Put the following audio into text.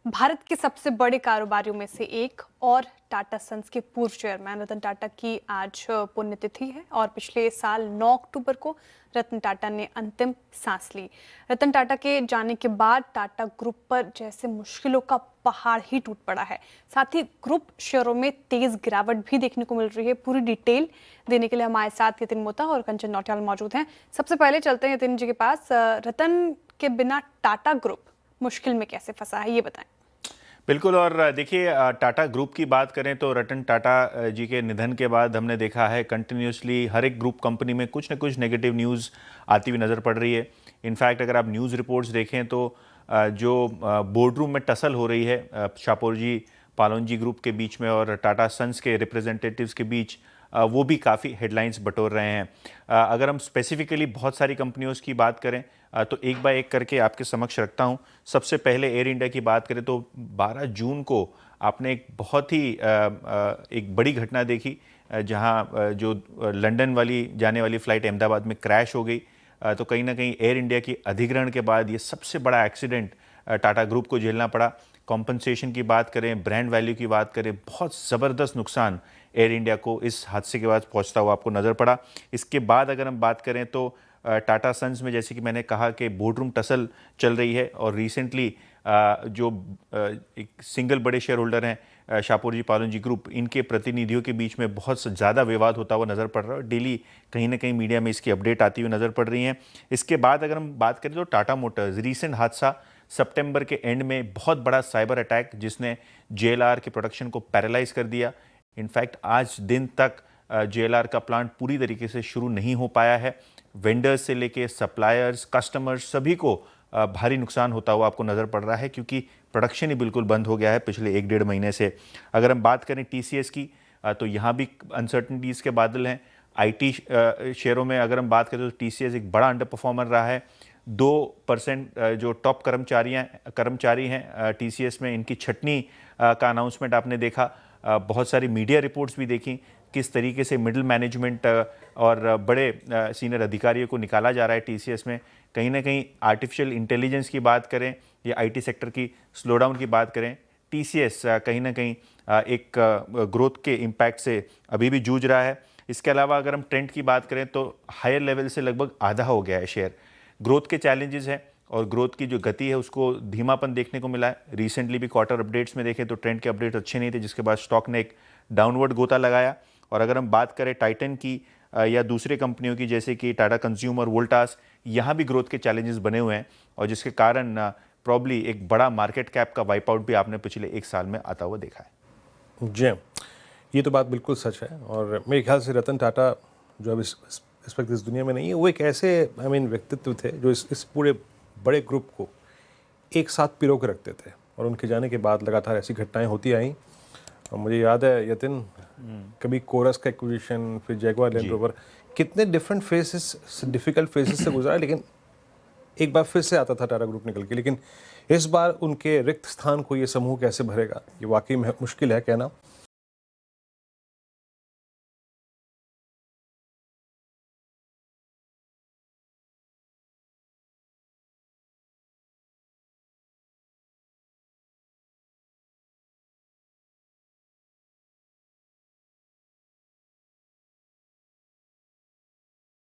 भारत के सबसे बड़े कारोबारियों में से एक और टाटा सन्स के पूर्व चेयरमैन रतन टाटा की आज पुण्यतिथि है और पिछले साल 9 अक्टूबर को रतन टाटा ने अंतिम सांस ली। रतन टाटा के जाने के बाद टाटा ग्रुप पर जैसे मुश्किलों का पहाड़ ही टूट पड़ा है। साथ ही ग्रुप शेयरों में तेज गिरावट भी देखने को मिल रही है। पूरी डिटेल देने के लिए हमारे साथ यतिन मोता और कंचन नौटियाल मौजूद हैं। सबसे पहले चलते हैं यतिन जी के पास। रतन के बिना टाटा ग्रुप मुश्किल में कैसे फंसा है, ये बताएं। बिल्कुल। और देखिए, टाटा ग्रुप की बात करें तो रतन टाटा जी के निधन के बाद हमने देखा है कंटिन्यूसली हर एक ग्रुप कंपनी में कुछ न कुछ नेगेटिव न्यूज़ आती हुई नज़र पड़ रही है। इनफैक्ट अगर आप न्यूज़ रिपोर्ट्स देखें तो जो बोर्ड रूम में टसल हो रही है शापोरजी पालोनजी ग्रुप के बीच में और टाटा सन्स के रिप्रेजेंटेटिव्स के बीच, वो भी काफ़ी हेडलाइंस बटोर रहे हैं। अगर हम स्पेसिफिकली बहुत सारी कंपनियों की बात करें तो एक बाय एक करके आपके समक्ष रखता हूं। सबसे पहले एयर इंडिया की बात करें तो 12 जून को आपने एक बहुत ही एक बड़ी घटना देखी, जहां जो लंदन वाली जाने वाली फ़्लाइट अहमदाबाद में क्रैश हो गई। तो कहीं ना कहीं एयर इंडिया की अधिग्रहण के बाद ये सबसे बड़ा एक्सीडेंट टाटा ग्रुप को झेलना पड़ा। कॉम्पनसेशन की बात करें, ब्रांड वैल्यू की बात करें, बहुत ज़बरदस्त नुकसान एयर इंडिया को इस हादसे के बाद पहुंचता हुआ आपको नज़र पड़ा। इसके बाद अगर हम बात करें तो टाटा सन्स में जैसे कि मैंने कहा कि बोर्ड रूम टसल चल रही है और रिसेंटली जो एक सिंगल बड़े शेयर होल्डर हैं शापोरजी पालोनजी ग्रुप, इनके प्रतिनिधियों के बीच में बहुत ज़्यादा विवाद होता हुआ नज़र पड़ रहा है। डेली कहीं ना कहीं मीडिया में इसकी अपडेट आती हुई नज़र पड़ रही हैं। इसके बाद अगर हम बात करें तो टाटा मोटर्स, रीसेंट हादसा सितंबर के एंड में, बहुत बड़ा साइबर अटैक जिसने जेएलआर के प्रोडक्शन को पैरालाइज कर दिया। इनफैक्ट आज दिन तक जेएलआर का प्लांट पूरी तरीके से शुरू नहीं हो पाया है। वेंडर्स से लेके सप्लायर्स, कस्टमर्स, सभी को भारी नुकसान होता हुआ आपको नज़र पड़ रहा है क्योंकि प्रोडक्शन ही बिल्कुल बंद हो गया है पिछले 1-1.5 महीने से। अगर हम बात करें टीसीएस की तो यहाँ भी अनसर्टनिटीज़ के बादल हैं। आईटी शेयरों में अगर हम बात करें तो टीसीएस एक बड़ा अंडर परफॉर्मर रहा है। 2% जो टॉप कर्मचारी हैं टीसीएस में, इनकी छटनी का अनाउंसमेंट आपने देखा। बहुत सारी मीडिया रिपोर्ट्स भी देखी किस तरीके से मिडिल मैनेजमेंट और बड़े सीनियर अधिकारियों को निकाला जा रहा है टीसीएस में। कहीं ना कहीं आर्टिफिशियल इंटेलिजेंस की बात करें या आईटी सेक्टर की स्लोडाउन की बात करें, टीसीएस कहीं ना कहीं एक ग्रोथ के इम्पैक्ट से अभी भी जूझ रहा है। इसके अलावा अगर हम ट्रेंड की बात करें तो हायर लेवल से लगभग आधा हो गया है शेयर। ग्रोथ के चैलेंजेस हैं और ग्रोथ की जो गति है उसको धीमापन देखने को मिला है। रिसेंटली भी क्वार्टर अपडेट्स में देखें तो ट्रेंड के अपडेट अच्छे नहीं थे, जिसके बाद स्टॉक ने एक डाउनवर्ड गोता लगाया। और अगर हम बात करें टाइटन की या दूसरे कंपनियों की जैसे कि टाटा कंज्यूमर, वोल्टास, यहाँ भी ग्रोथ के चैलेंजेस बने हुए हैं और जिसके कारण प्रॉब्ली एक बड़ा मार्केट कैप का वाइप आउट भी आपने पिछले 1 साल में आता हुआ देखा है। जी, ये तो बात बिल्कुल सच है। और मेरे ख्याल से रतन टाटा जो अब इस वक्त इस दुनिया में नहीं है, वो एक ऐसे व्यक्तित्व थे जो इस पूरे बड़े ग्रुप को एक साथ पिरो के रखते थे। और उनके जाने के बाद लगातार ऐसी घटनाएं होती आई। और मुझे याद है यतिन, कभी कोरस का एक्विजिशन, फिर जैगुआर लैंड रोवर, कितने डिफरेंट फेसेस, डिफिकल्ट फेसेस से गुजरा, लेकिन एक बार फिर से आता था टाटा ग्रुप निकल के। लेकिन इस बार उनके रिक्त स्थान को ये समूह कैसे भरेगा, ये वाकई में मुश्किल है कहना।